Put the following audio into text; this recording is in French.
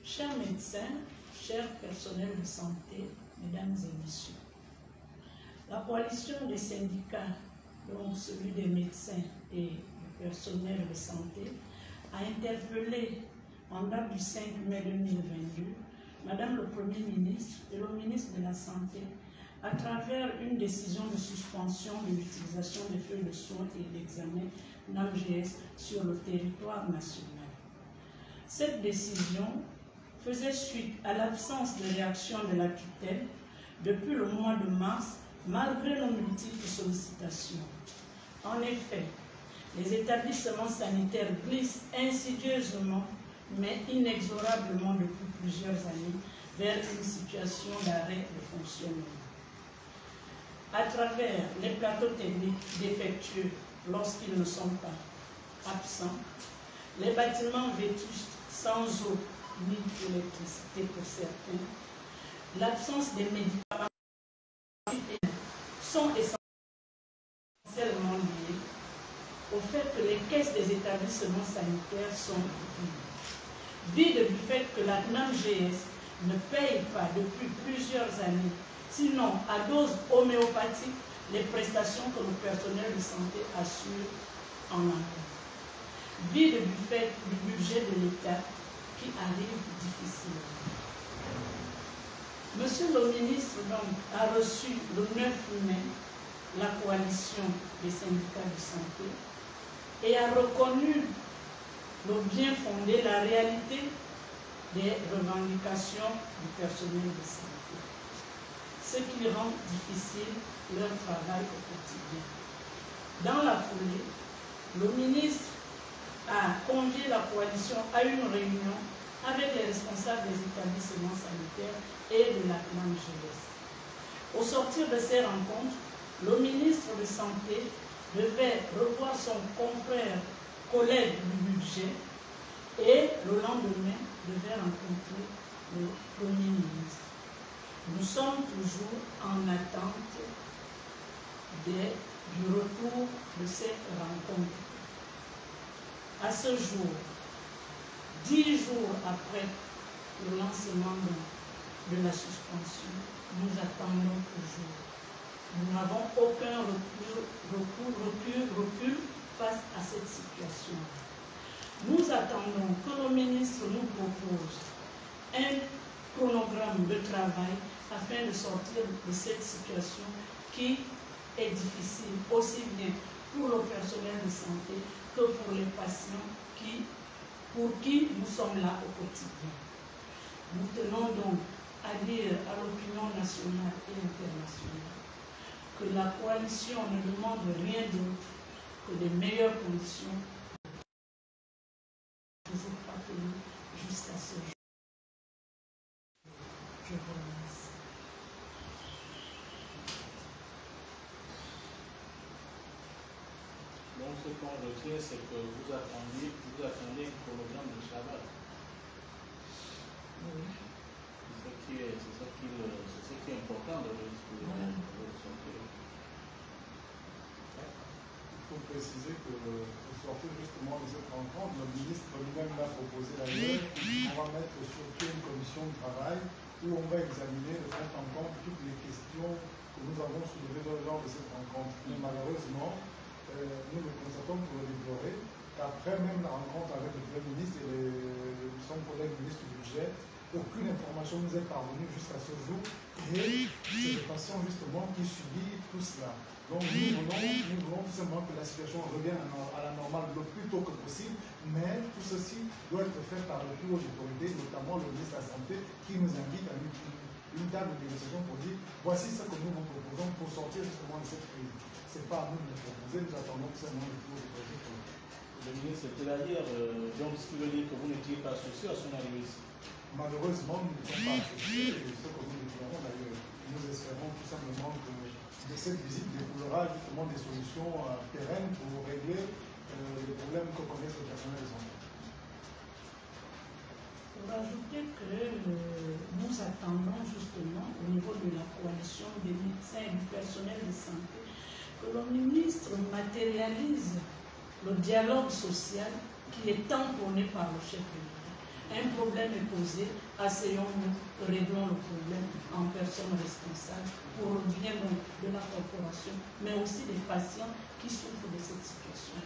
Chers médecins, chers personnels de santé, mesdames et messieurs, la coalition des syndicats, donc celui des médecins et du personnel de santé, a interpellé en date du 5 mai 2022 Madame le Premier ministre et le ministre de la Santé à travers une décision de suspension de l'utilisation des feuilles de soins et d'examen NAMGS sur le territoire national. Cette décision faisait suite à l'absence de réaction de la tutelle depuis le mois de mars, malgré nos multiples sollicitations. En effet, les établissements sanitaires glissent insidieusement, mais inexorablement depuis plusieurs années, vers une situation d'arrêt de fonctionnement. À travers les plateaux techniques défectueux lorsqu'ils ne sont pas absents, les bâtiments vétustes sans eau ni d'électricité pour certains, l'absence des médicaments sont essentiellement liés au fait que les caisses des établissements sanitaires sont vides du fait que la NAMGS ne paye pas depuis plusieurs années, sinon à dose homéopathique, les prestations que le personnel de santé assure en amont. Vide du fait du budget de l'État qui arrive difficilement. Monsieur le ministre donc, a reçu le 9 mai la coalition des syndicats de santé et a reconnu le bien fondé, la réalité des revendications du personnel de santé, ce qui rend difficile leur travail au quotidien. Dans la foulée, le ministre a convié la coalition à une réunion avec les responsables des établissements sanitaires et de la NAMGS. Au sortir de ces rencontres, le ministre de Santé devait revoir son confrère, collègue du budget, et le lendemain devait rencontrer le Premier ministre. Nous sommes toujours en attente du retour de cette rencontre. À ce jour, 10 jours après le lancement de la suspension, nous attendons toujours. Nous n'avons aucun recul face à cette situation. Nous attendons que le ministre nous propose un chronogramme de travail afin de sortir de cette situation qui est difficile, aussi bien pour le personnel de santé que pour les patients pour qui nous sommes là au quotidien. Nous tenons donc à dire à l'opinion nationale et internationale que la coalition ne demande rien d'autre que de meilleures conditions toujours pas tenues jusqu'à ce jour. Je vous remercie. Donc ce qu'on retient, c'est que vous attendez un chronogramme de travail. Oui. C'est ce qui est important dans le discours de votre santé. Il faut préciser que pour sortir justement de cette rencontre, le ministre lui-même l'a proposé d'ailleurs, on va mettre sur pied une commission de travail où on va examiner de fond en comble toutes les questions que nous avons soulevées lors de cette rencontre. Mais malheureusement, nous le constatons pour le déplorer, qu'après même la rencontre avec le Premier ministre et son collègue ministre du budget, aucune information nous est parvenue jusqu'à ce jour et c'est le patient justement qui subit tout cela. Donc nous voulons tout simplement que la situation revienne à la normale le plus tôt que possible, mais tout ceci doit être fait par le plus haut autorité, notamment le ministre de la Santé, qui nous invite à une table de négociation pour dire voici ce que nous vous proposons pour sortir justement de cette crise. Ce n'est pas à nous de le proposer, nous attendons tout simplement le plus haut autorité. Le ministre était là hier, donc ce qui veut dire que vous n'étiez pas associé à son arrivée ici. Malheureusement, nous ne sommes pas associés, et ce que nous déplorons d'ailleurs. Nous espérons tout simplement que de cette visite découlera justement des solutions pérennes pour régler les problèmes que connaissent les personnels de santé. Pour ajouter que nous attendons justement au niveau de la coalition des médecins et du personnel de santé que le ministre matérialise le dialogue social qui est tant prôné par le chef de l'État. Un problème est posé, asseyons-nous, réglons le problème en personne responsable pour le bien de la corporation, mais aussi des patients qui souffrent de cette situation.